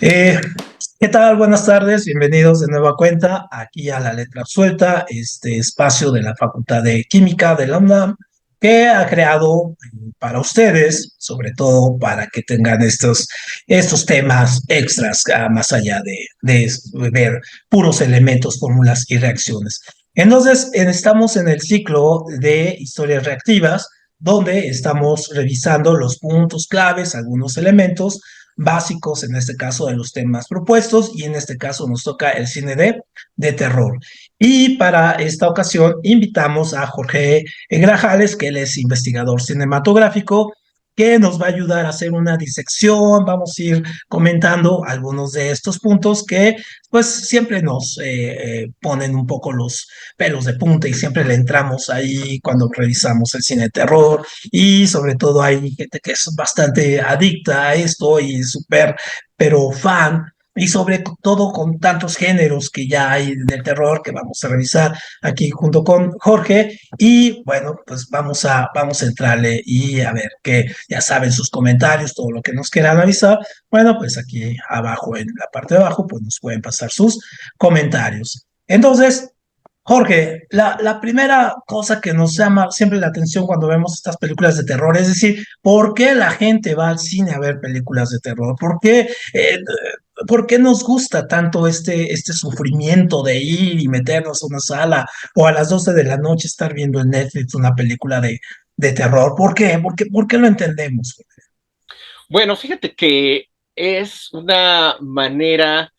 Eh, ¿Qué tal? Buenas tardes, bienvenidos de nueva cuenta aquí a La Letra Suelta, este espacio de la Facultad de Química de la UNAM, que ha creado para ustedes, sobre todo para que tengan estos temas extras, más allá de ver puros elementos, fórmulas y reacciones. Entonces, estamos en el ciclo de historias reactivas, donde estamos revisando los puntos claves, algunos elementos básicos, en este caso de los temas propuestos, y en este caso nos toca el cine de terror. Y para esta ocasión invitamos a Jorge Grajales, que él es investigador cinematográfico, que nos va a ayudar a hacer una disección. Vamos a ir comentando algunos de estos puntos que pues siempre nos ponen un poco los pelos de punta y siempre le entramos ahí cuando revisamos el cine de terror, y sobre todo hay gente que es bastante adicta a esto y súper, pero fan, y sobre todo con tantos géneros que ya hay del terror que vamos a revisar aquí junto con Jorge. Y bueno, pues vamos a entrarle y a ver que ya saben sus comentarios, todo lo que nos quieran avisar. Bueno, pues aquí abajo, en la parte de abajo, pues nos pueden pasar sus comentarios. Entonces, Jorge, la primera cosa que nos llama siempre la atención cuando vemos estas películas de terror, es decir, ¿por qué la gente va al cine a ver películas de terror? ¿Por qué nos gusta tanto este sufrimiento de ir y meternos a una sala o a las 12 de la noche estar viendo en Netflix una película de terror? ¿Por qué? ¿Por qué lo entendemos? Bueno, fíjate que es una manera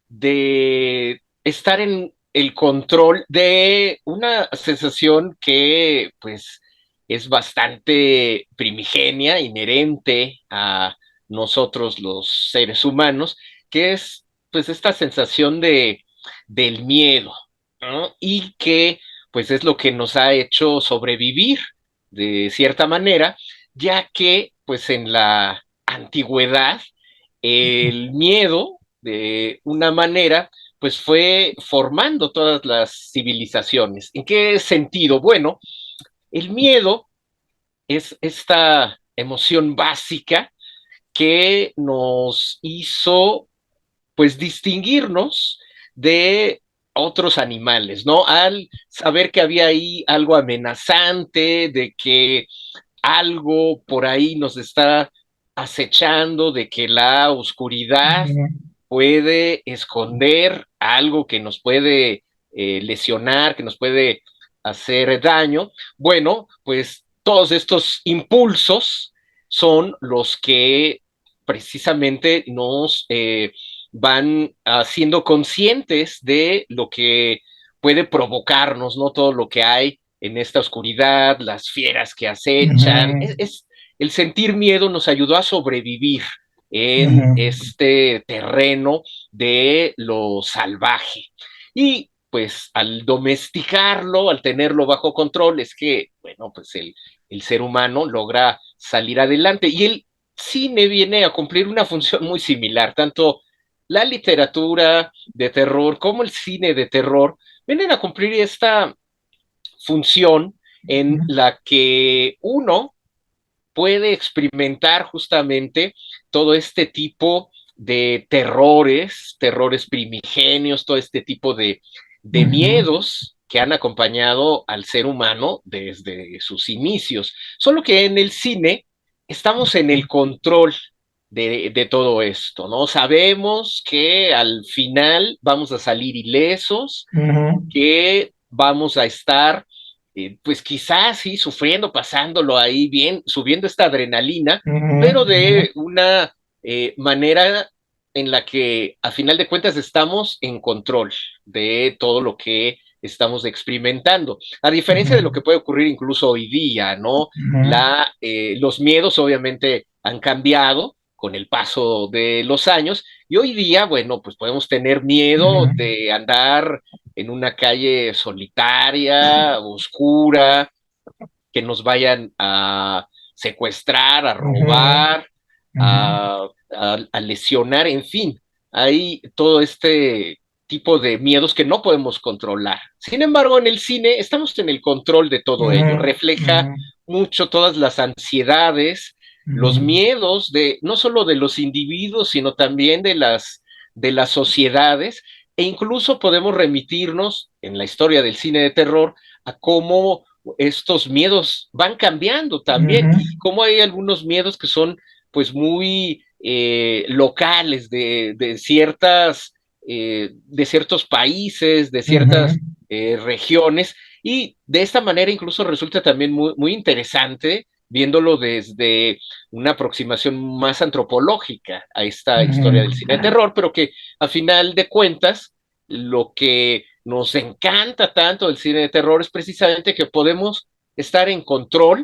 de estar en el control de una sensación que pues es bastante primigenia, inherente a nosotros los seres humanos, que es pues esta sensación del miedo, ¿no? Y que pues es lo que nos ha hecho sobrevivir de cierta manera, ya que pues en la antigüedad el miedo de una manera pues fue formando todas las civilizaciones. ¿En qué sentido? Bueno, el miedo es esta emoción básica que nos hizo pues distinguirnos de otros animales, ¿no? Al saber que había ahí algo amenazante, de que algo por ahí nos está acechando, de que la oscuridad puede esconder algo que nos puede lesionar, que nos puede hacer daño. Bueno, pues todos estos impulsos son los que precisamente nos van haciendo conscientes de lo que puede provocarnos, ¿no? Todo lo que hay en esta oscuridad, las fieras que acechan. Ujú, El sentir miedo nos ayudó a sobrevivir en ujú, este terreno de lo salvaje. Y pues al domesticarlo, al tenerlo bajo control, es que, bueno, pues el ser humano logra salir adelante. Y el cine viene a cumplir una función muy similar, tanto la literatura de terror como el cine de terror vienen a cumplir esta función en la que uno puede experimentar justamente todo este tipo de terrores, terrores primigenios, todo este tipo de ujú, miedos que han acompañado al ser humano desde sus inicios. Solo que en el cine estamos en el control de todo esto, ¿no? Sabemos que al final vamos a salir ilesos, ujú, que vamos a estar, pues quizás sí, sufriendo, pasándolo ahí bien, subiendo esta adrenalina, ujú, pero ujú, de una manera en la que a final de cuentas estamos en control de todo lo que estamos experimentando. A diferencia de lo ujú, que puede ocurrir incluso hoy día, ¿no? ujú, Los miedos obviamente han cambiado con el paso de los años y hoy día, bueno, pues podemos tener miedo ujú, de andar en una calle solitaria, oscura, que nos vayan a secuestrar, a ujú, robar, ujú. a lesionar, en fin, hay todo este tipo de miedos que no podemos controlar. Sin embargo, en el cine estamos en el control de todo ello. Ujú, Refleja ujú, mucho todas las ansiedades, los ujú, miedos de no solo de los individuos, sino también de las sociedades, e incluso podemos remitirnos en la historia del cine de terror a cómo estos miedos van cambiando también ujú, y cómo hay algunos miedos que son pues muy locales de ciertos países, de ujú, ciertas regiones, y de esta manera incluso resulta también muy interesante viéndolo desde una aproximación más antropológica a esta historia del ujú, cine de terror, pero que a final de cuentas lo que nos encanta tanto del cine de terror es precisamente que podemos estar en control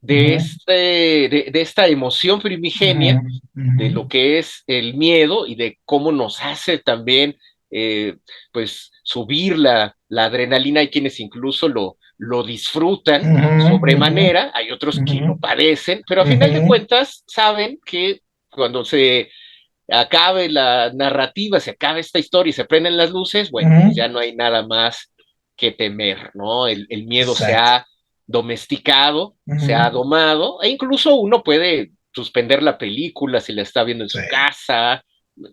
ujú, de esta emoción primigenia, ujú, de ujú, lo que es el miedo y de cómo nos hace también eh, pues subir la adrenalina. Hay quienes incluso lo disfrutan ujú, sobremanera, hay otros que lo ujú, padecen, pero a final de ujú, cuentas saben que cuando se acabe la narrativa, se acabe esta historia y se prenden las luces, bueno, pues ujú. ya no hay nada más que temer, ¿no? El miedo se Exacto. ha domesticado, se ha Ujú. domado, e incluso uno puede suspender la película si la está viendo en Sí. su casa,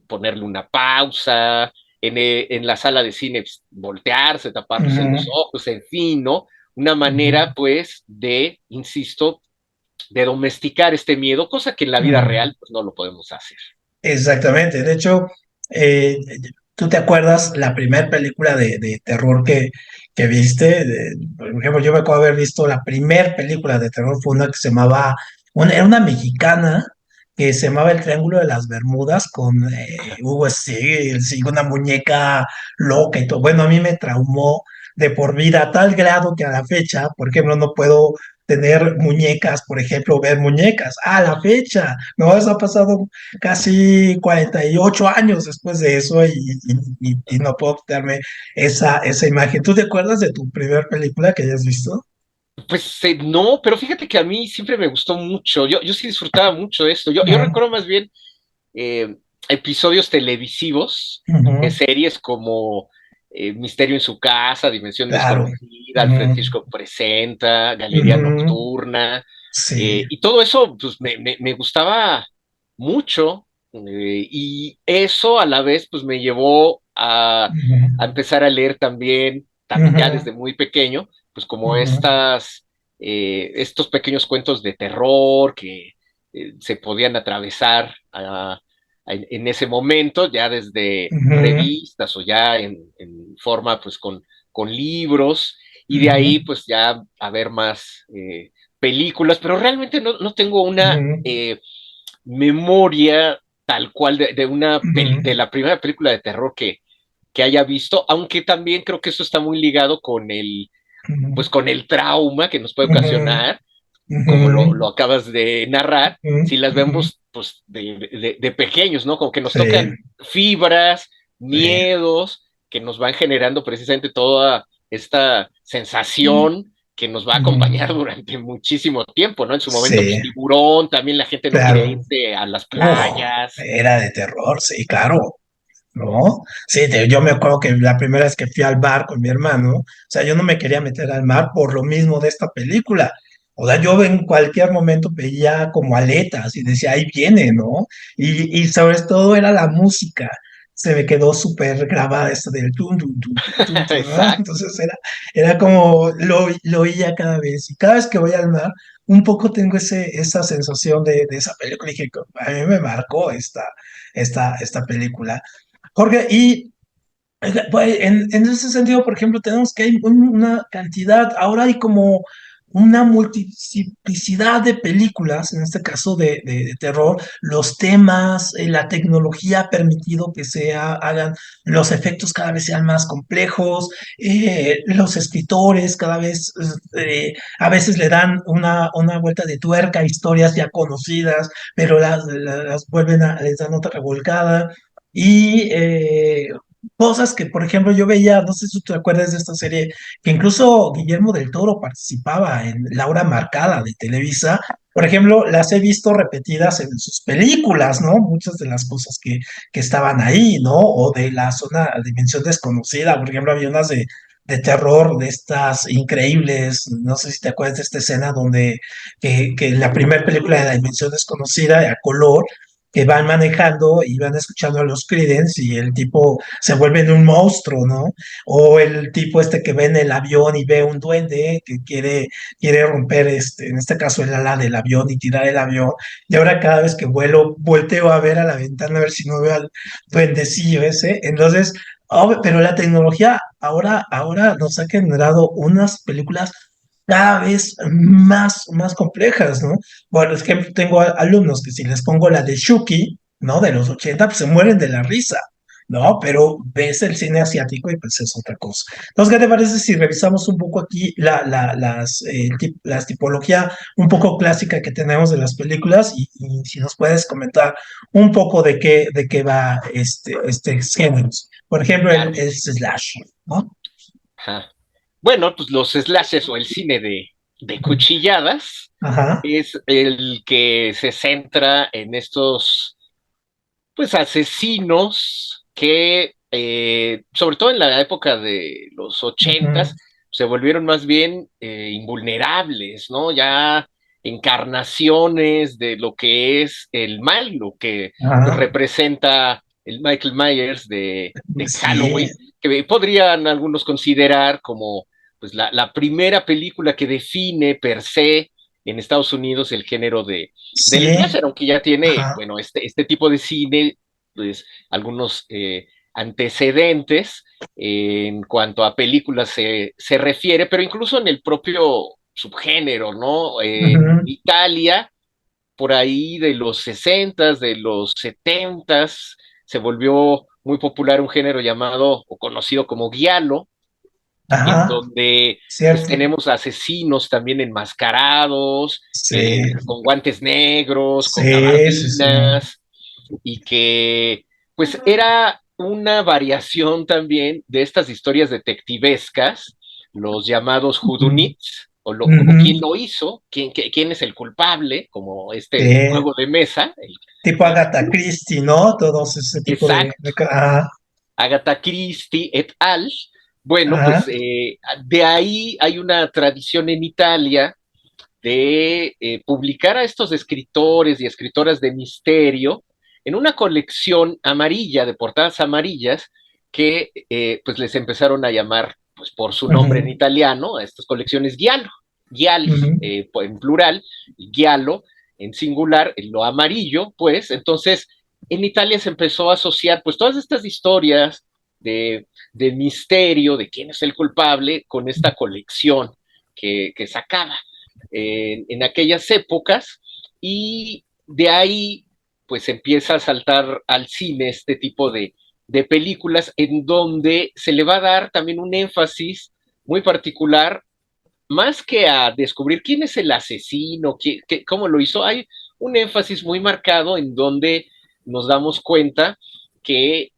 ponerle una pausa, en la sala de cine pues, voltearse, taparse los Ujú, ojos, en fin, ¿no? Una manera, ujú, pues, de, insisto, de domesticar este miedo, cosa que en la vida ujú. real pues, no lo podemos hacer. Exactamente. De hecho, eh, ¿tú te acuerdas la primera película de terror que viste? Por ejemplo, yo me acuerdo haber visto la primera película de terror, fue una que se llamaba, era una mexicana que se llamaba El Triángulo de las Bermudas con Hugo Stiglitz y una muñeca loca y todo. Bueno, a mí me traumó de por vida a tal grado que a la fecha, por ejemplo, no puedo tener muñecas, por ejemplo, ver muñecas. A la fecha, no, eso ha pasado casi 48 años después de eso y no puedo quitarme esa imagen. ¿Tú te acuerdas de tu primera película que hayas visto? Pues no, pero fíjate que a mí siempre me gustó mucho. Yo sí disfrutaba mucho de esto. Yo Ujú, recuerdo más bien eh, episodios televisivos de ujú, series como Misterio en su casa, Dimensión claro. Desconocida, Alfred Ujú, Hitchcock Presenta, Galería ujú, Nocturna, sí. y todo eso pues, me gustaba mucho, y eso a la vez pues me llevó a Ujú, empezar a leer también ya ujú, desde muy pequeño, pues como ujú, estos pequeños cuentos de terror que se podían atravesar en ese momento, ya desde ujú, revistas o ya en forma pues con libros, y de ujú, ahí pues ya a ver más películas, pero realmente no tengo una ujú, memoria tal cual ujú, de la primera película de terror que haya visto, aunque también creo que eso está muy ligado pues con el trauma que nos puede ujú, ocasionar, ujú, como ujú, lo acabas de narrar, si las ujú. vemos pues de pequeños, ¿no? Como que nos Sí, tocan fibras, sí. miedos, que nos van generando precisamente toda esta sensación que nos va a Ujú. acompañar durante muchísimo tiempo, ¿no? En su momento, pues Sí, tiburón, también la gente no quiere claro. irse a las Uf, playas. era de terror, sí, claro. ¿No? Sí, yo me acuerdo que la primera vez que fui al bar con mi hermano, o sea, yo no me quería meter al mar por lo mismo de esta película. O sea, yo en cualquier momento veía como aletas y decía, ahí viene, ¿no? Y sobre todo era la música. Se me quedó súper grabada esto del tum, tum, tum, tum, tum, tum, ¿no? Exacto. Entonces era como, lo oía cada vez. Y cada vez que voy al mar, un poco tengo esa sensación de esa película. Y dije, a mí me marcó esta película. Jorge, y pues, en ese sentido, por ejemplo, tenemos que hay una cantidad, ahora hay como una multiplicidad de películas, en este caso de terror, los temas, la tecnología ha permitido que hagan, los efectos cada vez sean más complejos, los escritores cada vez, a veces le dan una vuelta de tuerca a historias ya conocidas, pero las vuelven les dan otra revolcada. Y cosas que, por ejemplo, yo veía, no sé si tú te acuerdas de esta serie, que incluso Guillermo del Toro participaba en La Hora Marcada de Televisa. Por ejemplo, las he visto repetidas en sus películas, ¿no? Muchas de las cosas que estaban ahí, ¿no? O de la zona, Dimensión Desconocida, por ejemplo, había unas de terror, de estas increíbles, no sé si te acuerdas de esta escena donde que la primera película de la Dimensión Desconocida a color, que van manejando y van escuchando a los Creedence y el tipo se vuelve en un monstruo, ¿no? O el tipo este que ve en el avión y ve un duende que quiere romper, en este caso, el ala del avión y tirar el avión. Y ahora cada vez que vuelo, volteo a ver a la ventana a ver si no veo al duendecillo ese. Entonces, pero la tecnología ahora nos ha generado unas películas cada vez más complejas, ¿no? Bueno, es que tengo alumnos que si les pongo la de Shuki, ¿no? De los 80 pues se mueren de la risa, ¿no? Pero ves el cine asiático y pues es otra cosa. Entonces, ¿qué te parece si revisamos un poco aquí las tipología un poco clásica que tenemos de las películas y si nos puedes comentar un poco de qué va este género? Por ejemplo, el, Claro. el slash, ¿no? Ajá. Bueno, pues los slashes o el cine de cuchilladas Ajá. es el que se centra en estos, pues, asesinos que, sobre todo en la época de los Ujú, ochentas, se volvieron más bien invulnerables, ¿no? Ya encarnaciones de lo que es el mal, lo que pues, ajá. representa el Michael Myers de Sí, Halloween, que podrían algunos considerar como pues, la primera película que define per se en Estados Unidos el género del sí, slasher, aunque ya tiene, ajá. bueno, este tipo de cine, pues algunos antecedentes en cuanto a películas se refiere, pero incluso en el propio subgénero, ¿no? En Ujú, Italia, por ahí de los 60s, de los 70s, se volvió muy popular un género llamado o conocido como giallo, en ajá, donde pues cierto. tenemos asesinos también enmascarados, Sí, con guantes negros, con sí, sí, sí. gabardinas, y que pues era una variación también de estas historias detectivescas, los llamados Ujú, whodunits, o ujú, quién lo hizo, quién es el culpable, como este sí. juego de mesa, Tipo Agatha Christie, ¿no? Todos ese tipo de exacto, ajá, Agatha Christie et al. Bueno, pues ajá, de ahí hay una tradición en Italia de publicar a estos escritores y escritoras de misterio en una colección amarilla, de portadas amarillas, que pues les empezaron a llamar pues, por su nombre en ujú, italiano, a estas colecciones Giallo, Gial ujú, en plural, Giallo en singular, en lo amarillo, pues entonces en Italia se empezó a asociar pues todas estas historias de misterio, de quién es el culpable, con esta colección que sacaba en aquellas épocas y de ahí pues empieza a saltar al cine este tipo de películas en donde se le va a dar también un énfasis muy particular, más que a descubrir quién es el asesino, cómo lo hizo, hay un énfasis muy marcado en donde nos damos cuenta que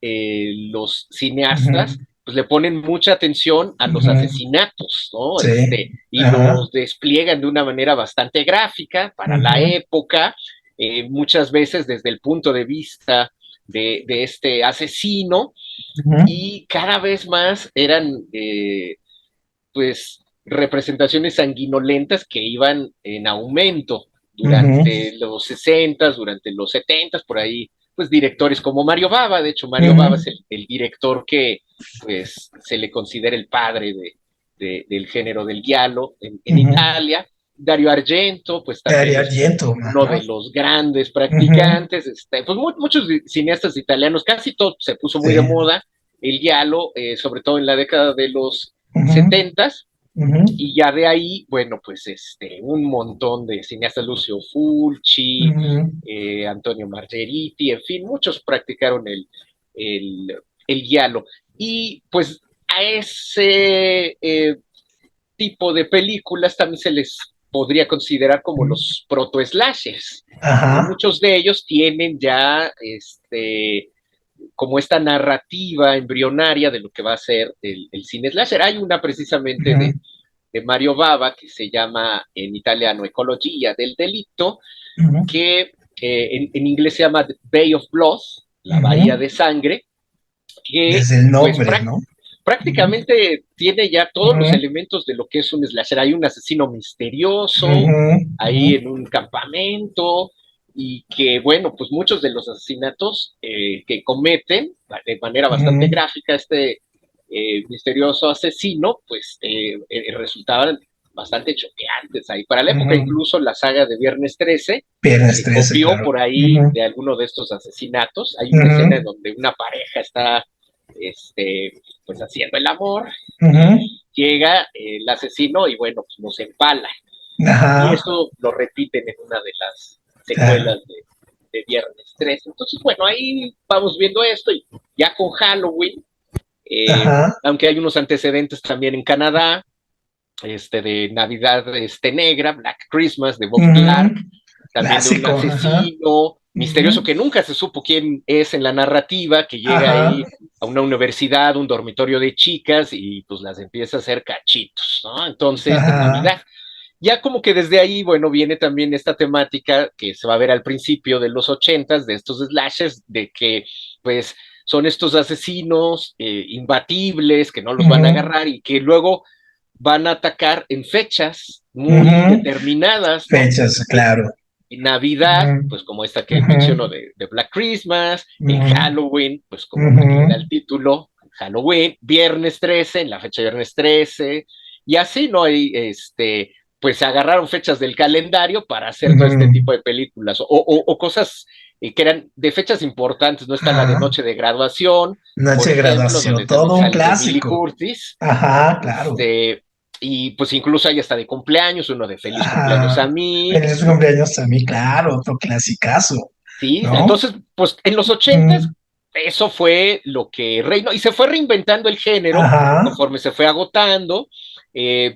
los cineastas ujú, pues le ponen mucha atención a los ujú, asesinatos, ¿no? sí, Y ajá, los despliegan de una manera bastante gráfica para la ujú, época, muchas veces desde el punto de vista de este asesino, ujú, y cada vez más eran pues representaciones sanguinolentas que iban en aumento ujú, durante los 60, durante los 70, por ahí, pues directores como Mario Bava, de hecho Mario Bava ujú, es el director que pues se le considera el padre del género del giallo en ujú. Italia. Dario Argento, pues también Dario es Argento, uno ajá, de los grandes ujú, practicantes, pues muchos cineastas italianos, casi todo se puso sí, muy de moda el giallo, sobre todo en la década de los ujú, 70, ujú, y ya de ahí, bueno, pues un montón de cineastas, Lucio Fulci, ujú, Antonio Margheriti, en fin, muchos practicaron el giallo. Y pues a ese tipo de películas también se les podría considerar como ujú, los proto-slashers. ajá, Muchos de ellos tienen ya como esta narrativa embrionaria de lo que va a ser el cine slasher. Hay una precisamente ujú, de Mario Bava que se llama en italiano Ecologia del Delito, ujú, que en inglés se llama The Bay of Blood, la Bahía ujú. de Sangre, que Desde el pues nombre, ¿no? prácticamente tiene ya todos los ujú, elementos de lo que es un slasher. Hay un asesino misterioso ujú, ujú, ahí en un campamento y que, bueno, pues muchos de los asesinatos que cometen de manera bastante ujú, gráfica misterioso asesino, pues resultaban bastante choqueantes ahí. Para la época, ujú. incluso la saga de Viernes 13 Viernes se 13, copió claro. por ahí Ujú, de alguno de estos asesinatos. Hay una escena en ujú, donde una pareja está pues haciendo el amor ujú. y llega el asesino y bueno, pues nos empala. Y Ajá, eso lo repiten en una de las claro. secuelas de Viernes 3. Entonces, bueno, ahí vamos viendo esto y ya con Halloween, Ajá. aunque hay unos antecedentes también en Canadá, de Navidad Negra, Black Christmas, de Bob Clark, Ujú. también de un Clásico, ajá. asesino misterioso Ujú. que nunca se supo quién es en la narrativa, que llega Ajá. ahí a una universidad, un dormitorio de chicas y pues las empieza a hacer cachitos, ¿no? Entonces, de Ajá. Navidad. Ya como que desde ahí, bueno, viene también esta temática que se va a ver al principio de los ochentas, de estos slashers, de que pues son estos asesinos imbatibles, que no los van a Ujú. agarrar y que luego van a atacar en fechas muy Ujú. determinadas, ¿no? Fechas, claro. En Navidad, Ujú. pues como esta que Ujú. menciono de Black Christmas, en Ujú. Halloween, pues como Ujú. aquí da el título, Halloween, Viernes 13, en la fecha de Viernes 13, y así, ¿no? Hay, pues se agarraron fechas del calendario para hacer todo este Ujú. tipo de películas, o cosas que eran de fechas importantes, ¿no? Está la de Ajá. Noche de Graduación, por Noche de ejemplo, graduación, donde también todo un sale Jamie Lee clásico. Curtis, Ajá, claro. este, y pues incluso hay hasta de cumpleaños, uno de Feliz Cumpleaños a Ajá. mí, Feliz cumpleaños a mí, claro, otro clasicazo, ¿sí? ¿no? Entonces, pues en los ochentas Mm. eso fue lo que reinó y se fue reinventando el género Ajá. conforme se fue agotando.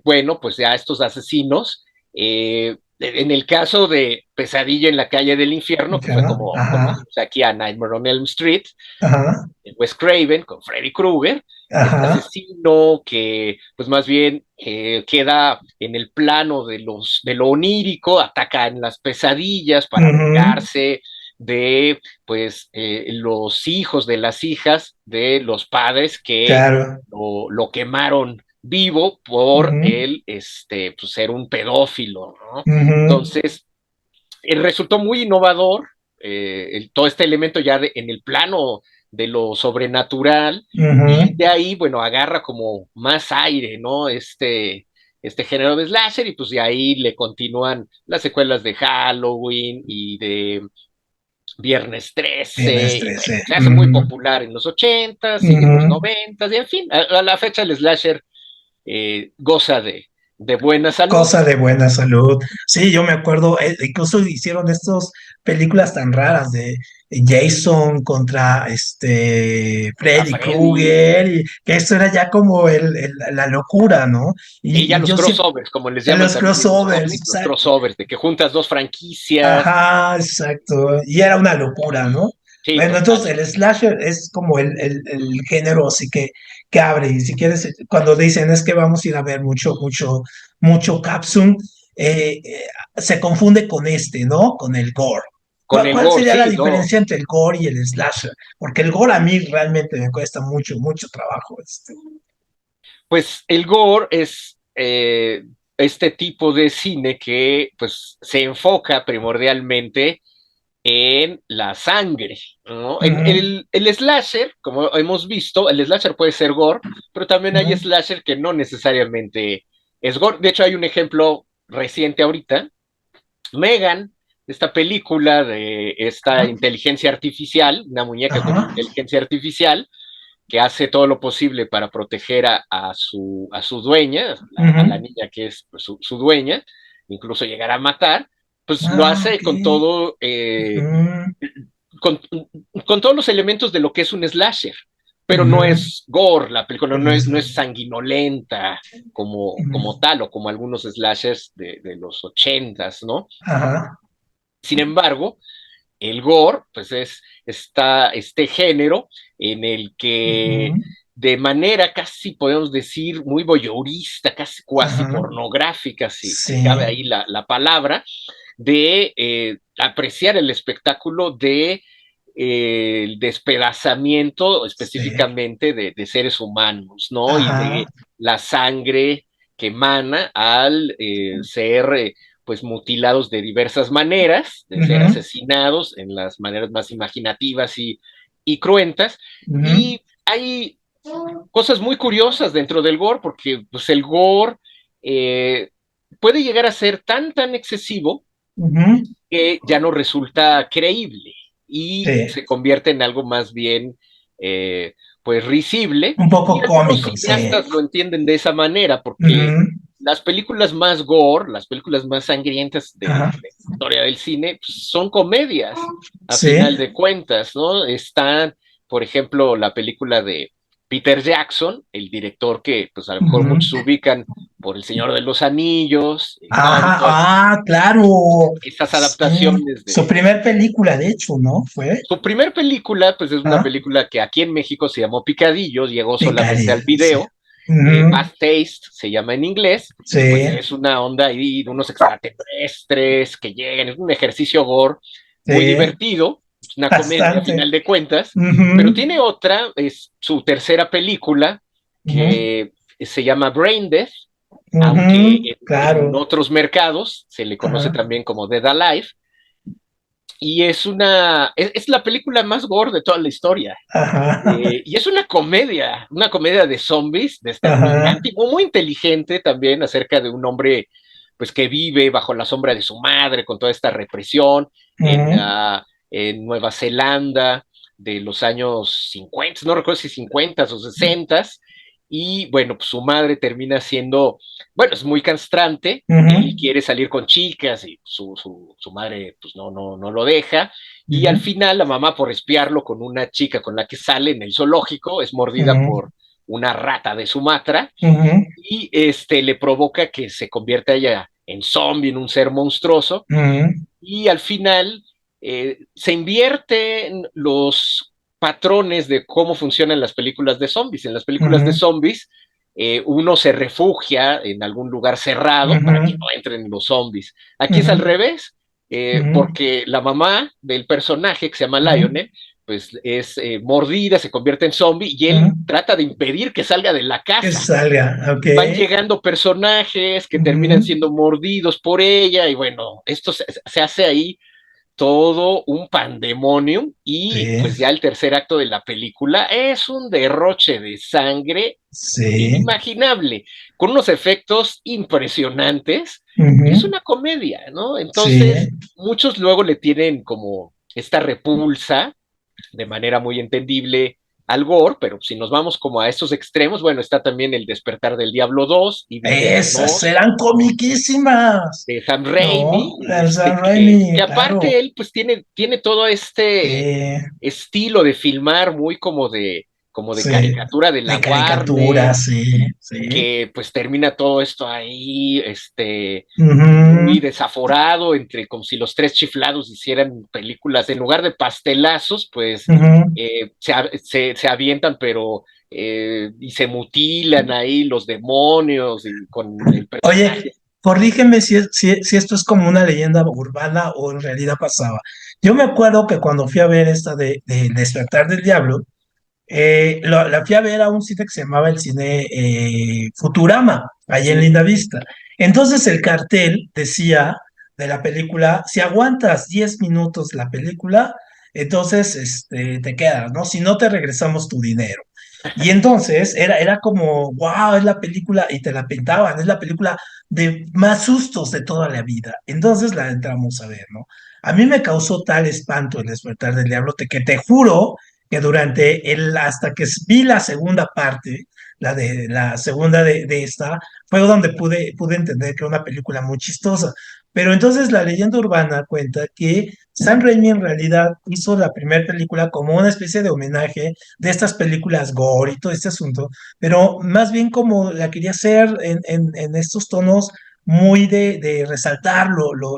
Bueno, pues ya estos asesinos, en el caso de Pesadilla en la calle del infierno, que fue Infierno. como Ajá. conocimos aquí a Nightmare on Elm Street, Ajá. Wes Craven con Freddy Krueger, este Ajá. asesino que pues más bien queda en el plano de lo onírico, ataca en las pesadillas para Ujú. vengarse de pues los hijos de las hijas de los padres que Claro. lo quemaron vivo por Ujú. él pues, ser un pedófilo, ¿no? Ujú. Entonces, resultó muy innovador todo este elemento ya en el plano de lo sobrenatural y Ujú. de ahí, bueno, agarra como más aire, ¿no? Género de slasher y pues de ahí le continúan las secuelas de Halloween y de Viernes Viernes 13 y bueno, 13. se hace muy Ujú. popular en los 80, sigue en los Ujú. 90 y en fin, a la fecha el slasher goza de buena salud. Cosa de buena salud. Sí, yo me acuerdo, incluso hicieron estas películas tan raras de Jason contra Contra Freddy Freddy, Krueger, y que eso era ya como la locura, ¿no? y ya Y los yo siempre, crossovers, como les en llaman los también en los crossovers, cómics, los exacto. crossovers, de que juntas dos franquicias. Ajá, exacto. Y era una locura, ¿no? Sí, Bueno, total. entonces el slasher es como el género así que abre. Y si quieres, cuando dicen es que vamos a ir a ver mucho Capsule, se confunde con ¿no? Con el gore. Con el ¿Cuál gore, sería la sí, no. diferencia entre el gore y el slasher? Porque el gore a mí realmente me cuesta mucho trabajo. Pues el gore es este tipo de cine que pues se enfoca primordialmente en la sangre, ¿no? Ujú, El slasher, como hemos visto, el slasher puede ser gore, pero también hay ujú, slasher que no necesariamente es gore. De hecho, hay un ejemplo reciente ahorita, Megan, esta película de esta inteligencia artificial, una muñeca con ajá, inteligencia artificial, que hace todo lo posible para proteger a su dueña, a la ujú. niña que es pues, su dueña, incluso llegar a matar, pues lo Ah, hace ok. con todo, Ujú, con, con, todos los elementos de lo que es un slasher. Pero no ujú. es gore, la película Pero no es sanguinolenta como ujú. tal, o como algunos slashers de los ochentas, ¿no? Ajá. Sin embargo, el gore, pues este género en el que Ujú. de manera casi podemos decir muy voyeurista, casi cuasi Ajá. pornográfica, si cabe Sí. ahí la palabra, de apreciar el espectáculo de el despedazamiento sí, específicamente de seres humanos, ¿no? Y ajá, de la sangre que emana al ser pues mutilados de diversas maneras, de ser ujú, asesinados en las maneras más imaginativas y cruentas. ujú, Y hay cosas muy curiosas dentro del gore, porque pues, el gore eh, puede llegar a ser tan excesivo ujú, que ya no resulta creíble y sí, se convierte en algo más bien, eh, pues, risible. un Y poco algunos cómico, sí, cineastas lo entienden de esa manera, porque ujú, las películas más gore, las películas más sangrientas ajá, de la historia del cine, pues, son comedias, a sí, final de cuentas, ¿no? Están, por ejemplo, la película de Peter Jackson, el director que, pues, a lo mejor ujú, muchos ubican por El Señor de los Anillos, ajá, Hobbit, claro, estas sí, adaptaciones su de... primer película, de hecho, ¿no? Fue, Su primer película, pues es una ah, película que aquí en México se llamó Picadillos, llegó solamente Picari, al sí, video, ujú, Bad Taste se llama en inglés, y pues sí, es una onda ahí de unos extraterrestres que llegan, es un ejercicio gore muy sí, divertido, es una comedia a bastante, final de cuentas, pero ujú, tiene otra, es su tercera película, ujú, que se llama Brain Death, aunque ujú, en claro, otros mercados se le conoce ajá, también como Dead Alive, y es la película más gore de toda la historia. ajá, Y es una comedia de zombies, ajá, determinante y muy inteligente también acerca de un hombre pues que vive bajo la sombra de su madre con toda esta represión ujú, en Nueva Zelanda de los años 50, no recuerdo si 50 o 60, y bueno, pues su madre termina siendo, bueno, es muy castrante, él ujú, quiere salir con chicas y su madre pues no lo deja, y al ujú, final la mamá por espiarlo con una chica con la que sale en el zoológico es mordida ujú, por una rata de Sumatra ujú, y le provoca que se convierta ella en zombie, en un ser monstruoso, ujú, y al final se invierten los patrones de cómo funcionan las películas de zombies. En las películas de ujú, zombies, uno se refugia en algún lugar cerrado para que ujú, no entren los zombies. Aquí es al ujú, revés, ujú, porque la mamá del personaje que se llama ujú, Lionel, pues es mordida, se convierte en zombie y él ujú. trata de impedir que salga de la Que casa. salga, ok. Van llegando personajes que terminan Ujú, siendo mordidos por ella y bueno, esto se hace ahí todo un pandemonium y sí, pues ya el tercer acto de la película es un derroche de sangre sí, inimaginable, con unos efectos impresionantes y es ujú, una comedia, ¿no? sí. Entonces, muchos luego le tienen como esta repulsa de manera muy entendible al gore, pero si nos vamos como a estos extremos, bueno, está también El Despertar del Diablo 2, Evil Dead Esas 2, eran comiquísimas. de Sam No, Raimi, el Sam que Raimi, claro. aparte él pues tiene todo este Sí, estilo de filmar muy como de sí. caricatura de la De caricatura, Warner, sí, sí. que pues termina todo esto ahí, muy Ujú, desaforado, entre como si los tres chiflados hicieran películas, en lugar de pastelazos, pues ujú. se avientan, pero y se mutilan ahí los demonios y con el personaje. Oye, corrígeme si esto es como una leyenda urbana o en realidad pasaba. Yo me acuerdo que cuando fui a ver esta de Despertar del Diablo, la fui a ver a un cine que se llamaba el cine Futurama, allá en Mm, Lindavista. Entonces el cartel decía de la película, si aguantas 10 minutos la película, entonces te quedas, ¿no? Si no, te regresamos tu dinero. Y entonces era como, wow, es la película, y te la pintaban, es la película de más sustos de toda la vida. Entonces la entramos a ver, ¿no? A mí me causó tal espanto el despertar del diablo que te juro que hasta que vi la segunda parte, la segunda de esta, fue donde pude entender que era una película muy chistosa. Pero entonces la leyenda urbana cuenta que Sam Raimi en realidad hizo la primera película como una especie de homenaje de estas películas gore y todo este asunto, pero más bien como la quería hacer en estos tonos muy de resaltar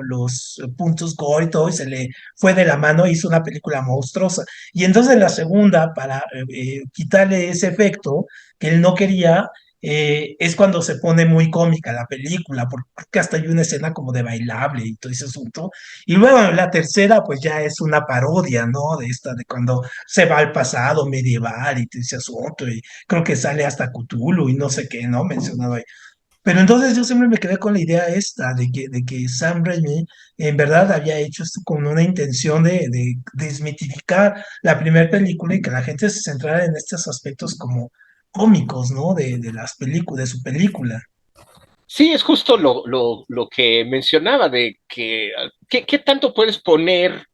los puntos gore y todo, y se le fue de la mano, hizo una película monstruosa. Y entonces la segunda, para quitarle ese efecto que él no quería, es cuando se pone muy cómica la película, porque creo que hasta hay una escena como de bailable y todo ese asunto. Y luego la tercera, pues ya es una parodia, ¿no? De esta, de cuando se va al pasado medieval y todo ese asunto, y creo que sale hasta Cthulhu y no sé qué, ¿no? Mencionado ahí. Pero entonces yo siempre me quedé con la idea esta de que Sam Raimi en verdad había hecho esto con una intención de desmitificar la primera película y que la gente se centrara en estos aspectos como cómicos, ¿no? De las películas, de su película. Sí, es justo lo que mencionaba, de que ¿qué tanto puedes poner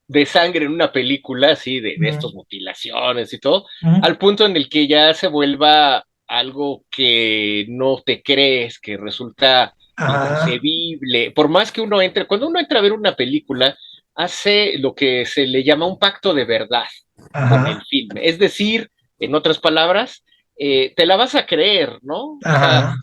de sangre en una película así, de Mm, estas mutilaciones y todo, mm, al punto en el que ya se vuelva algo que no te crees, que resulta ajá, inconcebible. Por más que uno entre, cuando uno entra a ver una película, hace lo que se le llama un pacto de verdad con el ajá, filme. Es decir, en otras palabras, te la vas a creer, ¿no? O sea, ajá,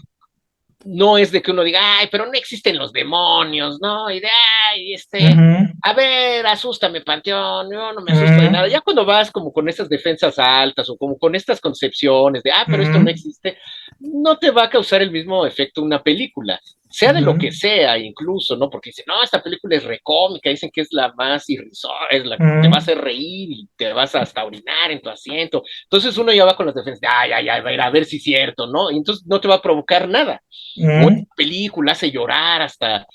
no es de que uno diga, ay, pero no existen los demonios, ¿no? Y de, ay, ujú, a ver, asústame, Panteón, yo no me asusto de nada. ujú, Ya cuando vas como con esas defensas altas o como con estas concepciones de, pero esto no ujú, existe, no te va a causar el mismo efecto una película, sea de lo ujú, que sea, incluso, ¿no? Porque dicen, no, esta película es recómica, dicen que es la más irrisoria, es la que te va a ujú, hacer reír y te vas hasta orinar en tu asiento. Entonces uno ya va con las defensas de, ay, ay, ay, a ver si es cierto, ¿no? Y entonces no te va a provocar nada. O ujú, esta película hace llorar hasta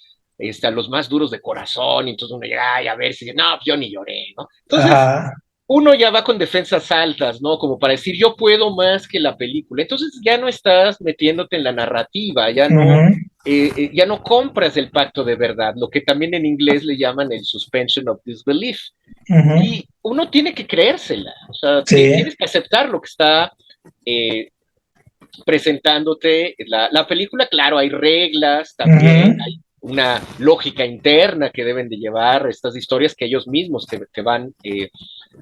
los más duros de corazón, y entonces uno llega, ay, a ver si, no, pues yo ni lloré, ¿no? Entonces, ajá, uno ya va con defensas altas, ¿no? Como para decir, yo puedo más que la película. Entonces ya no estás metiéndote en la narrativa, ujú, ya no compras el pacto de verdad, lo que también en inglés le llaman el suspension of disbelief. ujú, Y uno tiene que creérsela, o sea, sí, tienes que aceptar lo que está eh, presentándote la película. Claro, hay reglas, también ujú, hay una lógica interna que deben de llevar estas historias que ellos mismos te van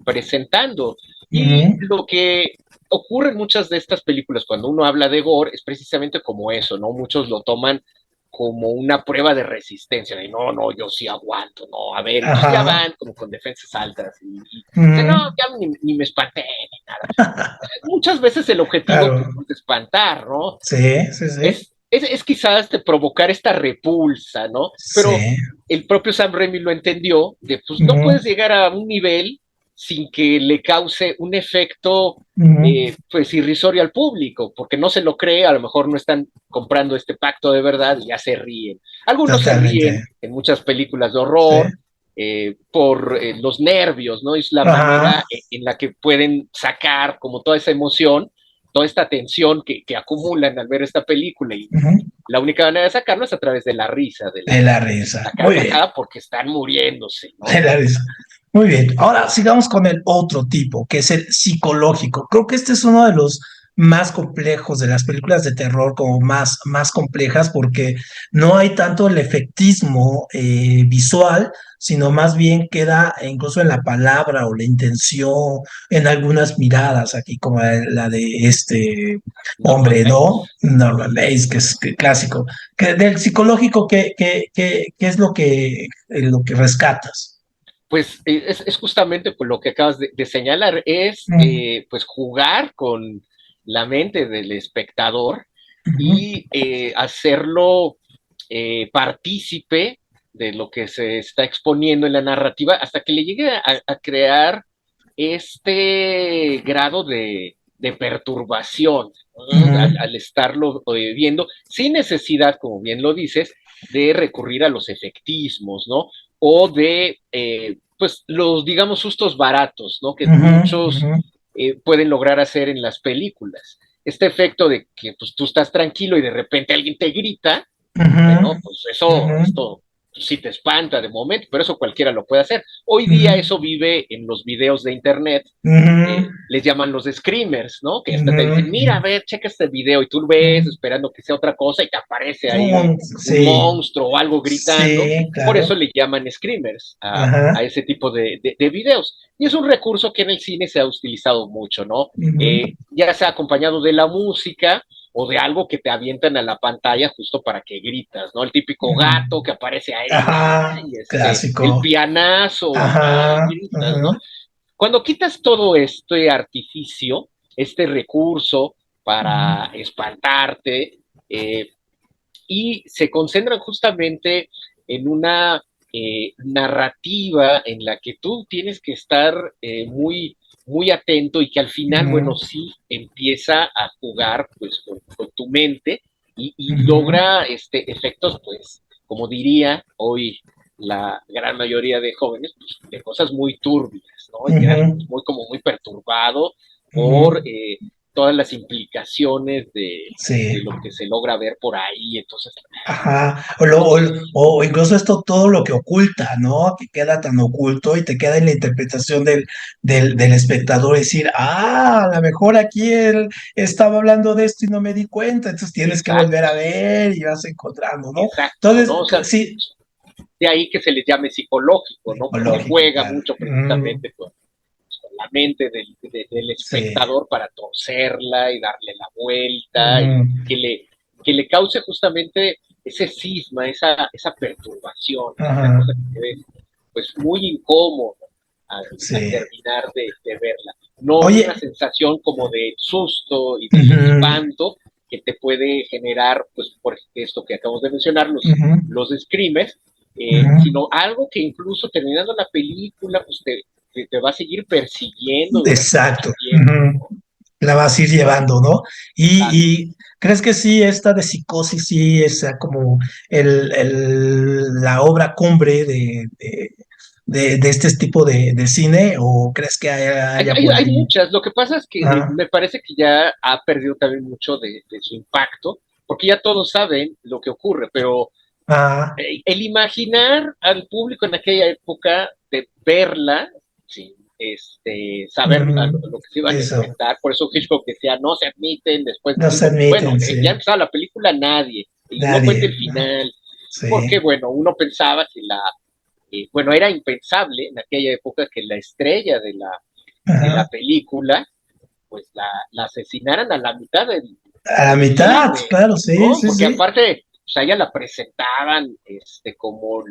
presentando. Y ujú, lo que ocurre en muchas de estas películas cuando uno habla de gore es precisamente como eso, ¿no? Muchos lo toman como una prueba de resistencia, de no, no, yo sí aguanto, no, a ver, entonces ya ajá, van como con defensas altas y dicen, no, ujú, ya ni me espanté, ni nada. Muchas veces el objetivo pues, claro. no es espantar, ¿no? Sí, sí, sí. Es quizás de provocar esta repulsa, ¿no? Pero Sí. el propio Sam Raimi lo entendió, de pues no Ujú, puedes llegar a un nivel sin que le cause un efecto ujú, pues irrisorio al público, porque no se lo cree, a lo mejor no están comprando este pacto de verdad y ya se ríen. Algunos se totalmente. ríen en muchas películas de Sí. horror, por los nervios, ¿no? Es la Ajá. manera en la que pueden sacar como toda esa emoción, toda esta tensión que acumulan al ver esta película, y Ujú, la única manera de sacarlo es a través de la risa, de de la risa. la Muy bien. carcajada, porque están muriéndose, De ¿no? la risa. Muy bien. Ahora sigamos con el otro tipo, que es el psicológico. Creo que este es uno de los más complejos de las películas de terror, como más complejas, porque no hay tanto el efectismo visual, sino más bien queda incluso en la palabra o la intención, en algunas miradas, aquí como la de este Norman hombre, ¿no? Bates. Norman Bates, que es clásico. Que del psicológico, ¿qué es lo que rescatas? Pues es justamente pues, lo que acabas de señalar, es Mm, pues jugar con la mente del espectador ujú, y hacerlo partícipe de lo que se está exponiendo en la narrativa hasta que le llegue a crear este grado de perturbación, ¿no? ujú, Al estarlo viendo, sin necesidad, como bien lo dices, de recurrir a los efectismos, ¿no? O de, pues, los, digamos, sustos baratos, ¿no? Que ujú, muchos ujú, pueden lograr hacer en las películas. Este efecto de que pues, tú estás tranquilo y de repente alguien te grita, ujú, bueno, pues eso, ujú, esto sí te espanta de momento, pero eso cualquiera lo puede hacer. Hoy día ujú, eso vive en los videos de internet, ujú, les llaman los screamers, ¿no? Que hasta te ujú, dicen, mira, a ver, checa este video, y tú lo ves ujú. esperando que sea otra cosa y te aparece ahí un Sí, monstruo o algo gritando. sí, Por eso claro. le llaman screamers a Ajá. ese tipo de videos. Y es un recurso que en el cine se ha utilizado mucho, ¿no? Ujú, Ya sea acompañado de la música o de algo que te avientan a la pantalla justo para que gritas, ¿no? El típico ujú. gato que aparece ahí, Ajá, ay, el clásico. pianazo y ay, Ajá, gritas, ajá, ¿no? Cuando quitas todo este artificio, este recurso, para espantarte, y se concentran justamente en una narrativa en la que tú tienes que estar muy atento y que al final, bueno, sí empieza a jugar pues con tu mente y logra efectos, pues, como diría hoy la gran mayoría de jóvenes, pues, de cosas muy turbias, ¿no? Y quedas muy, como muy perturbado por todas las implicaciones Sí. de lo que se logra ver por ahí. Entonces, Ajá, o incluso esto, todo lo que oculta, ¿no? Que queda tan oculto y te queda en la interpretación del espectador decir, a lo mejor aquí él estaba hablando de esto y no me di cuenta, entonces tienes que volver exacto, a ver y vas encontrando, ¿no? exacto, Entonces, ¿no? O sea, sí, de ahí que se les llame psicológico, ¿no? Porque psicológico, juega claro. mucho precisamente con la mente del Sí. espectador para torcerla y darle la vuelta y Ujú, que le cause justamente ese cisma, esa perturbación, ¿no? Una ajá, cosa que quede pues muy incómodo al sí. terminar de verla. No una Oye, sensación como de susto y de ujú, espanto que te puede generar, pues, por esto que acabamos de mencionar, ujú, los screamers, ujú. sino algo que incluso terminando la película, pues te va a seguir persiguiendo durante mucho Exacto. tiempo, Ujú. ¿no? La vas a ir llevando, ¿no? Exacto. Y crees que sí, esta de psicosis, sí, es como la obra cumbre de este tipo de cine, o crees que haya por Hay ahí? muchas. Lo que pasa es que Ah, me parece que ya ha perdido también mucho de su impacto, porque ya todos saben lo que ocurre, pero ah, el imaginar al público en aquella época de verla sin saber ujú, lo que se iban a eso, enfrentar, por eso que yo decía, no se admiten después del no se mismo, bueno, admiten, sí, ya empezaba la película nadie, y no cuenta nadie, el final, porque sí, bueno, uno pensaba que bueno, era impensable en aquella época que la estrella de la ajá, película, pues la asesinaran a la mitad a la del mitad, cine, claro, sí, ¿no? sí, Porque sí, aparte, pues a ella la presentaban como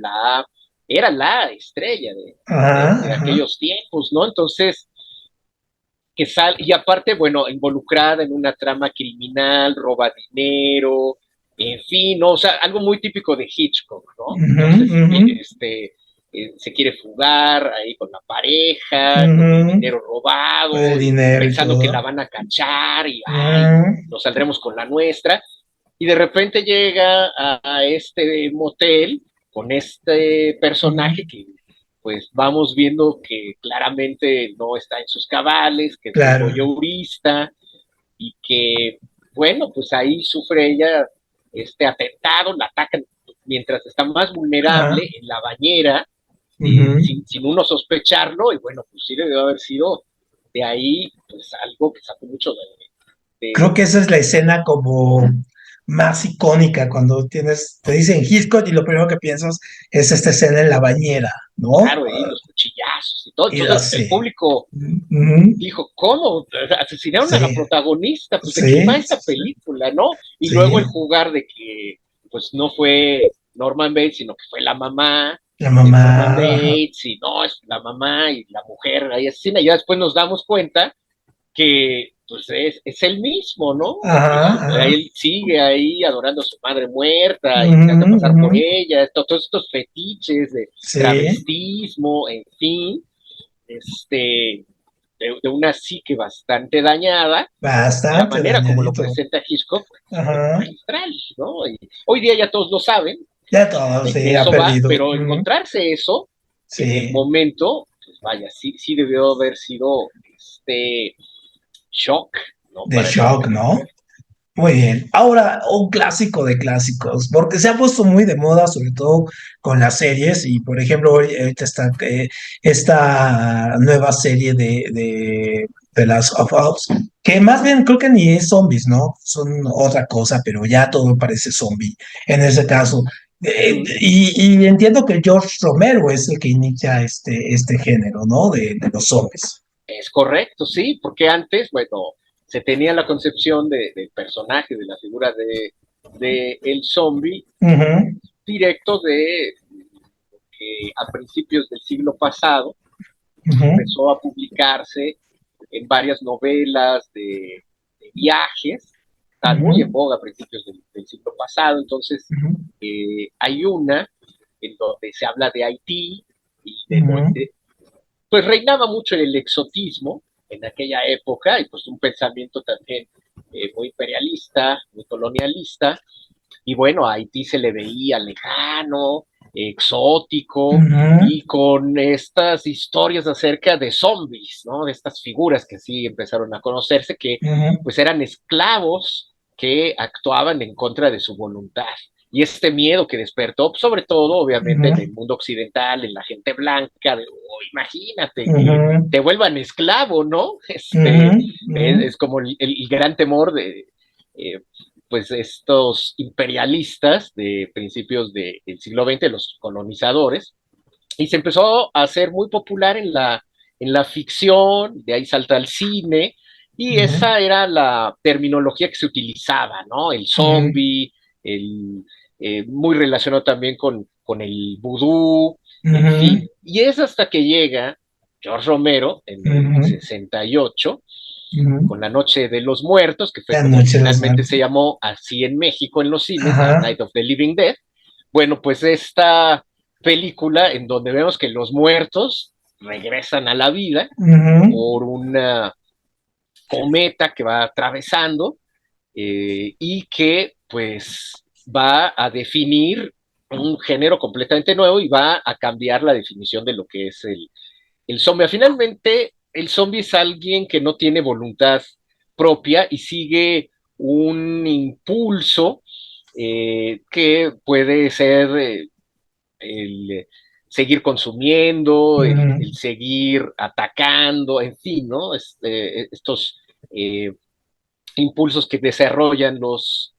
era la estrella ajá, de ajá, aquellos tiempos, ¿no? Entonces, y aparte, bueno, involucrada en una trama criminal, roba dinero, en fin, ¿no? O sea, algo muy típico de Hitchcock, ¿no? ujú, Entonces, ujú, se quiere fugar ahí con la pareja, con el ujú, dinero el robado, y dinero y pensando que todo, la van a cachar y, ay, ujú, nos saldremos con la nuestra. Y de repente llega a este motel con este ujú, personaje que pues vamos viendo que claramente no está en sus cabales, que es un claro, voyeurista y que, bueno, pues ahí sufre ella este atentado, la atacan mientras está más ah, vulnerable en la bañera, ujú. sin uno sospecharlo, y bueno, pues sí debe haber sido de ahí pues algo que sacó mucho Creo de que esa es la escena como más icónica cuando te dicen Hitchcock y lo primero que piensas es esta escena en la bañera, ¿no? claro, y los cuchillazos y todo. Y lo Entonces el sé. público Ujú. dijo, ¿cómo? Asesinaron a la Sí, protagonista, pues ¿de qué va sí, esta película, no? Y luego el sí. jugar de que, pues no fue Norman Bates, sino que fue la mamá La de mamá, Norman ajá, Bates, y no, es la mamá y la mujer ahí asesina. Y ya después nos damos cuenta que pues es el mismo, ¿no? ajá, ajá. Él sigue ahí adorando a su madre muerta y se hace Ujú, pasar por ujú. ella, todos estos fetiches de Sí, travestismo, en fin, de una psique bastante dañada, y la bastante manera como lo dañadito. presenta Hitchcock pues, fue Ajá. magistral, ¿no? Y hoy día ya todos lo saben, Ya todo de se ha eso va, perdido. pero Ujú. encontrarse eso en el Sí, momento, pues vaya, sí debió haber sido shock, ¿no? de Para el shock, ¿no? espectador. Muy bien. Ahora, un clásico de clásicos, porque se ha puesto muy de moda, sobre todo con las series, y por ejemplo, ahorita está esta nueva serie de las of Us, que más bien creo que ni es zombies, ¿no? Son otra cosa, pero ya todo parece zombie en ese caso. Uh-huh. Y entiendo que George Romero es el que inicia este género, ¿no? De los zombies. Es correcto, sí, porque antes, bueno, se tenía la concepción del personaje, de la figura de el zombie, Ujú, directo de que a principios del siglo pasado ujú, empezó a publicarse en varias novelas de viajes, están muy en ujú, boga a principios del siglo pasado. Entonces hay una en donde se habla de Haití y ujú, pues reinaba mucho el exotismo en aquella época y pues un pensamiento también muy imperialista, muy colonialista. Y bueno, a Haití se le veía lejano, exótico, ujú, y con estas historias acerca de zombies, ¿no? De estas figuras que sí empezaron a conocerse, que ujú, pues eran esclavos que actuaban en contra de su voluntad. Y este miedo que despertó, sobre todo, obviamente, en el ujú, mundo occidental, en la gente blanca, de, oh, imagínate que ujú, te vuelvan esclavo, ¿no? ujú, Es como el gran temor de, eh, pues estos imperialistas de principios del siglo XX, los colonizadores, y se empezó a hacer muy popular en la ficción, de ahí salta al cine, y ujú, esa era la terminología que se utilizaba, ¿no? El ujú, zombie, muy relacionado también con el vudú, en fin. Y es hasta que llega George Romero en ujú, el ujú, 68 ujú. con La Noche de los Muertos, que fue La como noche de los originalmente se muertos. llamó así en México en los cines, A Ajá. Night of the Living Dead. Bueno, pues esta película en donde vemos que los muertos regresan a la vida Ujú, por una cometa que va atravesando y que pues va a definir un género completamente nuevo y va a cambiar la definición de lo que es el zombie. Finalmente, el zombie es alguien que no tiene voluntad propia y sigue un impulso que puede ser el seguir consumiendo, ujú, el seguir atacando, en fin, ¿no? Estos eh, impulsos que desarrollan los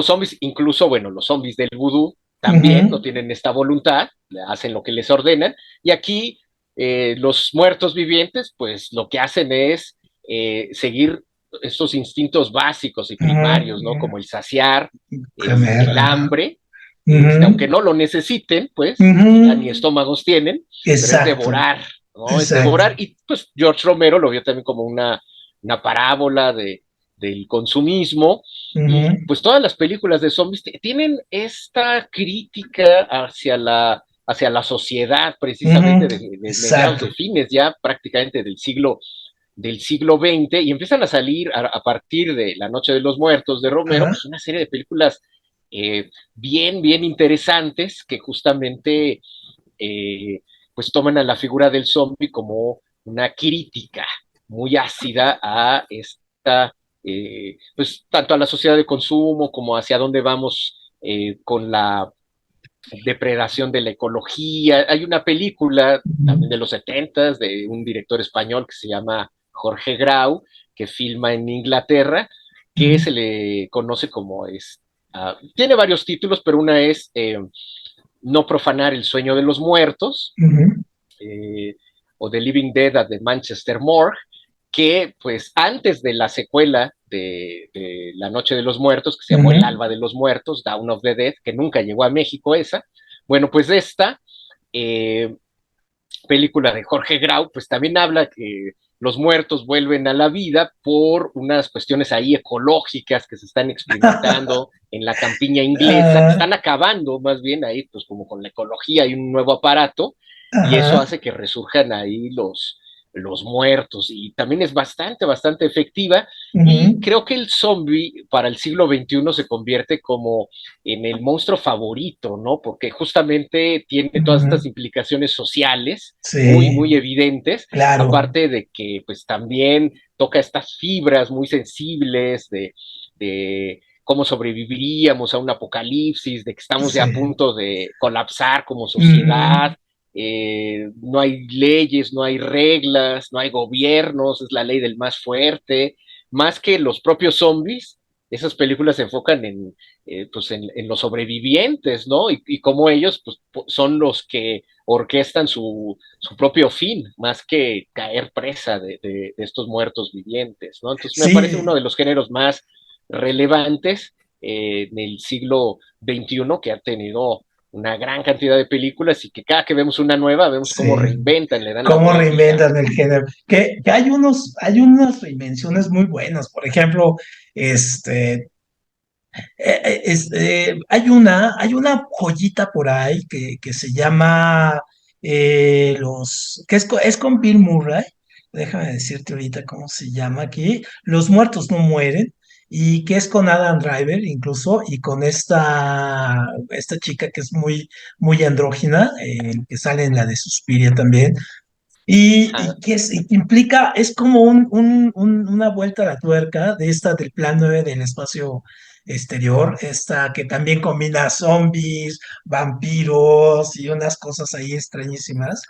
zombies, incluso, bueno, los zombies del vudú también no ujú, tienen esta voluntad, hacen lo que les ordenan, y aquí los muertos vivientes, pues lo que hacen es seguir estos instintos básicos y primarios, ¿no? ujú, Como el saciar, comer, el ajá. hambre, aunque Ujú, no lo necesiten, pues ya ni ujú. estómagos tienen, pero es Exacto, devorar, ¿no? Es exacto. devorar, y pues George Romero lo vio también como una parábola del consumismo, y Ujú, pues todas las películas de zombies tienen esta crítica hacia la sociedad, precisamente ujú. de mediados Exacto. de fines ya prácticamente del siglo XX, y empiezan a salir a partir de La Noche de los Muertos de Romero, Ajá. pues una serie de películas bien interesantes que justamente pues toman a la figura del zombie como una crítica muy ácida a esta, pues tanto a la sociedad de consumo como hacia dónde vamos con la depredación de la ecología. Hay una película también Ujú, de los 70 de un director español que se llama Jorge Grau, que filma en Inglaterra, que ujú, se le conoce como tiene varios títulos, pero una es No profanar el sueño de los muertos, ujú, eh, o The Living Dead at the Manchester Morgue, que pues antes de la secuela de La Noche de los Muertos, que se llamó El ujú, Alba de los Muertos, Dawn of the Dead, que nunca llegó a México esa, bueno, pues esta eh, película de Jorge Grau, pues también habla que los muertos vuelven a la vida por unas cuestiones ahí ecológicas que se están experimentando en la campiña inglesa, que ah, están acabando más bien ahí, pues como con la ecología y un nuevo aparato, y eso ajá. hace que resurjan ahí los muertos, y también es bastante efectiva, y Ujú, creo que el zombie para el siglo XXI se convierte como en el monstruo favorito, ¿no? Porque justamente tiene todas estas ujú. implicaciones sociales Sí, muy evidentes, claro. aparte de que pues también toca estas fibras muy sensibles de cómo sobreviviríamos a un apocalipsis, de que estamos ya a Sí. punto de colapsar como Ujú, sociedad, no hay leyes, no hay reglas, no hay gobiernos, es la ley del más fuerte, más que los propios zombies. Esas películas se enfocan pues en los sobrevivientes, ¿no? Y cómo ellos pues, son los que orquestan su propio fin, más que caer presa de estos muertos vivientes, ¿no? Entonces me parece uno sí, de los géneros más relevantes en el siglo XXI que ha tenido una gran cantidad de películas y que cada que vemos una nueva, vemos cómo Sí. reinventan, le dan la Cómo vuelta. reinventan el género. Que hay unas reinvenciones muy buenas. Por ejemplo, este, hay una joyita por ahí que se llama es con Bill Murray. Déjame decirte ahorita cómo se llama aquí. Los muertos no mueren. Y que es con Adam Driver, incluso, y con esta chica que es muy andrógina, que sale en la de Suspiria también. Ajá. Y que implica, es como una vuelta a la tuerca de esta del plan 9 del espacio exterior, esta que también combina zombies, vampiros y unas cosas ahí extrañísimas,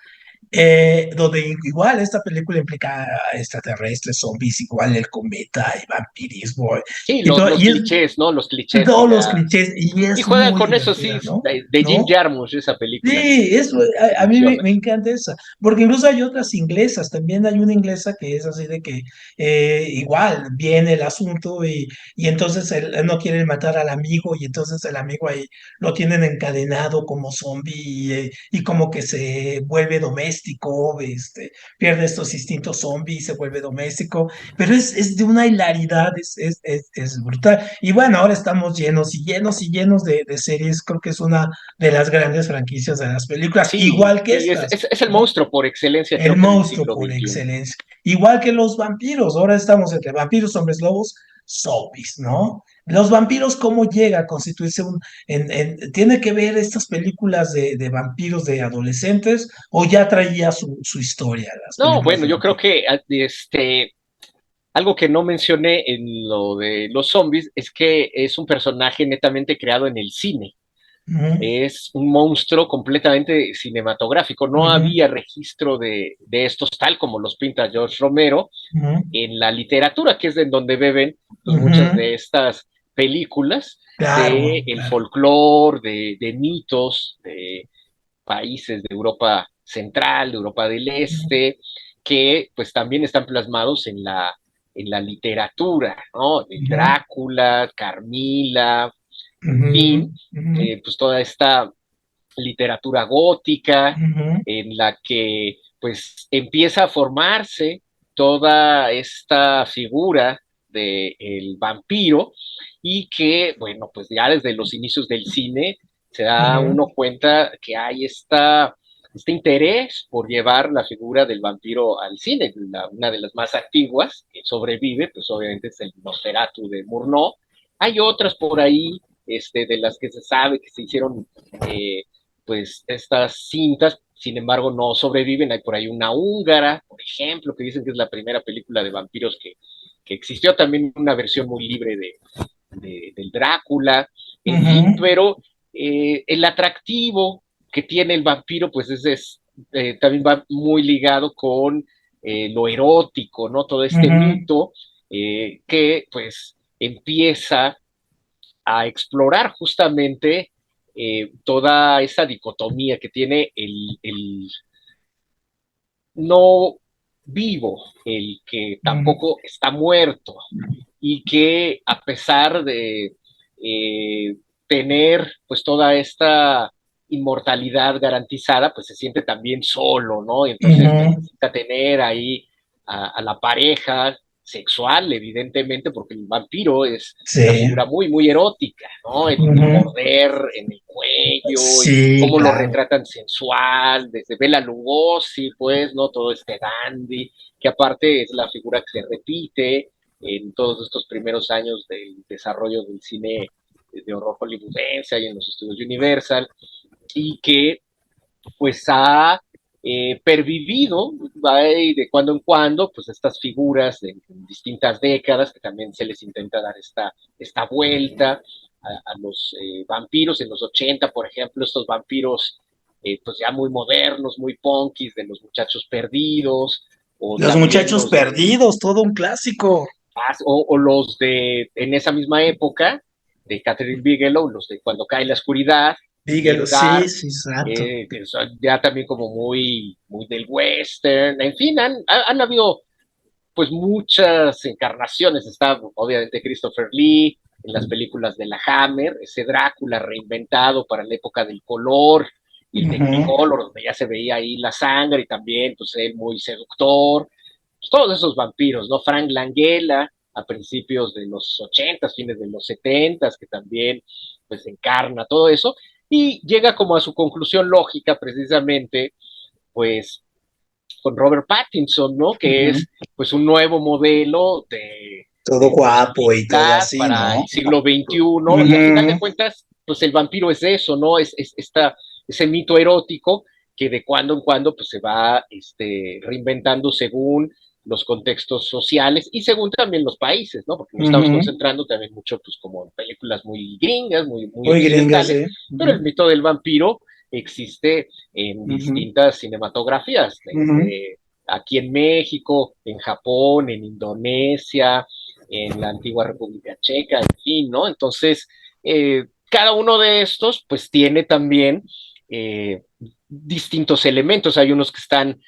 donde igual esta película implica extraterrestres, zombies, igual el cometa y vampirismo Sí, y todo, los y es clichés, ¿no? Los clichés que todos los ya... clichés y Y es juegan muy con eso, divertida, sí, ¿no? de Jim ¿No? Jarmusch, esa película Sí, eso, a mí funciona. me encanta esa, porque incluso hay otras inglesas, también hay una inglesa que es así de que igual viene el asunto y entonces él no quiere matar al amigo y entonces el amigo ahí lo tienen encadenado como zombie y como que se vuelve doméstico, pierde estos instintos zombie y se vuelve doméstico, pero es de una hilaridad, es brutal. Y bueno, ahora estamos llenos y llenos y llenos de series, creo que es una de las grandes franquicias de las películas, Sí, igual que sí, estas, es el ¿no? monstruo por excelencia, El creo que del monstruo siglo por XXI. excelencia. Igual que los vampiros, ahora estamos entre vampiros, hombres lobos, zombies, ¿no? Los vampiros, ¿cómo llega a constituirse tiene que ver estas películas de vampiros de adolescentes o ya traía su historia, las No, películas bueno, de yo creo vampiros? que algo que no mencioné en lo de los zombies es que es un personaje netamente creado en el cine. Ujú, Es un monstruo completamente cinematográfico. No ujú, había registro de estos tal como los pinta George Romero ujú, en la literatura, que es de donde beben pues, muchas ujú. de estas películas Claro, de el claro. folclore, de mitos, de países de Europa Central, de Europa del Este, que pues también están plasmados en la literatura, ¿no? El Ujú, Drácula, Carmila, en ujú, fin, ujú, pues toda esta literatura gótica ujú, en la que pues empieza a formarse toda esta figura del de vampiro y que, bueno, pues ya desde los inicios del cine se da ujú, uno cuenta que hay este interés por llevar la figura del vampiro al cine. Una de las más antiguas que sobrevive, pues obviamente es el Nosferatu de Murnau. Hay otras por ahí de las que se sabe que se hicieron pues estas cintas, sin embargo no sobreviven. Hay por ahí una húngara, por ejemplo, que dicen que es la primera película de vampiros que existió, también una versión muy libre del Drácula, en fin, ujú, pero el atractivo que tiene el vampiro, pues también va muy ligado con lo erótico, ¿no? Todo este ujú, mito que pues empieza a explorar justamente toda esa dicotomía que tiene el no vivo, el que ujú, tampoco está muerto y que a pesar de eh, tener pues toda esta inmortalidad garantizada, pues se siente también solo, ¿no? Y entonces ujú. necesita tener ahí a la pareja sexual, evidentemente, porque el vampiro es una Sí, figura muy, muy erótica, ¿no? El ujú. morder en el cuello y Sí, cómo lo claro. retratan sensual, desde Bela Lugosi, pues, ¿no? Todo este dandy, que aparte es la figura que se repite en todos estos primeros años del desarrollo del cine de horror hollywoodense y en los estudios Universal, y que pues ha pervivido de cuando en cuando pues estas figuras en distintas décadas que también se les intenta dar esta vuelta a los vampiros en los 80 por ejemplo, estos vampiros pues ya muy modernos, muy punkis de los muchachos perdidos o Los también muchachos los de perdidos, todo un clásico. o los de en esa misma época de Catherine Bigelow, los de Cuando cae la oscuridad, Dígalo, Near sí, Dark, sí, exacto. que son ya también como muy, muy del western, en fin, han habido pues muchas encarnaciones, está obviamente Christopher Lee, en las películas de la Hammer, ese Drácula reinventado para la época del color y el Ujú, Technicolor, donde ya se veía ahí la sangre y también pues él muy seductor, pues, todos esos vampiros, ¿no? Frank Langella a principios de los 80, fines de los 70, que también pues encarna todo eso y llega como a su conclusión lógica precisamente pues con Robert Pattinson, ¿no? Que ujú. es pues un nuevo modelo Todo de guapo y todo posibilidad así, para ¿no? el siglo XXI y a final de Ujú, cuentas pues el vampiro es eso, ¿no? Ese mito erótico que de cuando en cuando pues se va reinventando según los contextos sociales y según también los países, ¿no? Porque nos estamos ujú. concentrando también mucho pues como en películas muy gringas, muy Muy gringa, occidentales, sí. pero Ujú, el mito del vampiro existe en ujú, distintas cinematografías, ujú. desde aquí en México, en Japón, en Indonesia, en la antigua República Checa, en fin, ¿no? Entonces, cada uno de estos, pues tiene también distintos elementos. Hay unos que están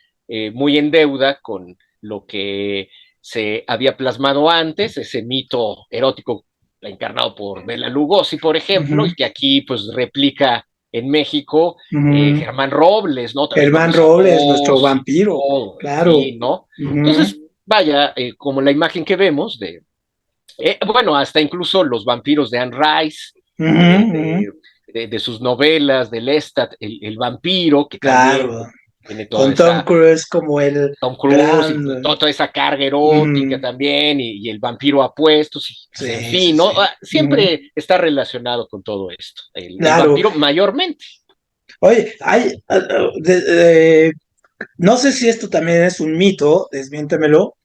muy en deuda con lo que se había plasmado antes, ese mito erótico encarnado por Bela Lugosi, por ejemplo, Ujú, y que aquí pues replica en México ujú. Germán Robles, ¿no? También con Germán esa Robles, nuestro voz y vampiro, todo, en claro. fin, ¿no? Ujú, Entonces, vaya, como la imagen que vemos bueno, hasta incluso los vampiros de Anne Rice, ujú, eh, ujú. de, de sus novelas, de Lestat, el vampiro, que también Claro. pues, tiene toda Con Tom esa Cruise como el Tom Cruise y gran. toda esa carga erótica Ujú. también, y el vampiro apuesto, pues, en Sí, sí, fin, ¿no? sí. Ujú. Siempre está relacionado con todo esto, el Claro. vampiro mayormente. Oye, no sé si esto también es un mito, desmiéntemelo.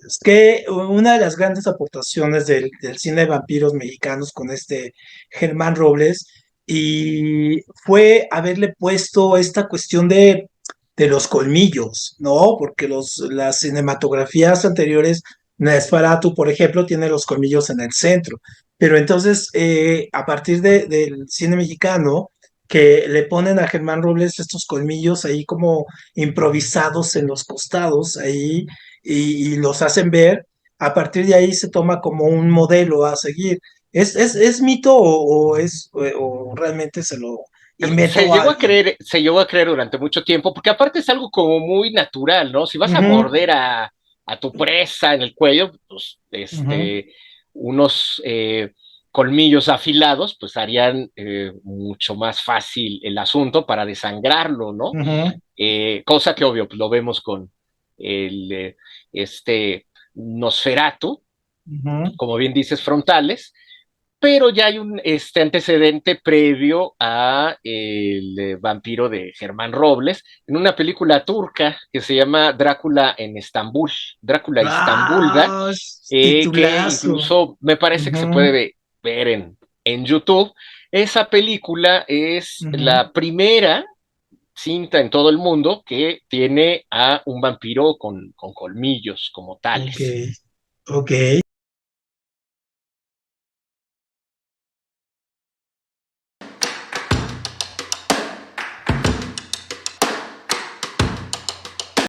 Es que una de las grandes aportaciones del cine de vampiros mexicanos con este Germán Robles y fue haberle puesto esta cuestión de los colmillos, ¿no? Porque las cinematografías anteriores, Nosferatu, por ejemplo, tiene los colmillos en el centro, pero entonces a partir del cine mexicano, que le ponen a Germán Robles estos colmillos ahí como improvisados en los costados, ahí y los hacen ver, a partir de ahí se toma como un modelo a seguir. ¿Es mito o realmente se lo inventó alguien? Se llegó a creer durante mucho tiempo, porque aparte es algo como muy natural, ¿no? Si vas a Ujú, morder a tu presa en el cuello, pues ujú, unos colmillos afilados, pues harían mucho más fácil el asunto para desangrarlo, ¿no? ujú, Cosa que obvio, pues lo vemos con el este Nosferatu, ujú. como bien dices, frontales, pero ya hay un antecedente previo a el vampiro de Germán Robles en una película turca que se llama Drácula en Estambul, Drácula Istambulga, Ah, que titulazo. incluso me parece que se puede Ujú, ver en YouTube. Esa película es ujú. la primera cinta en todo el mundo que tiene a un vampiro con colmillos como Ok, tales. ok.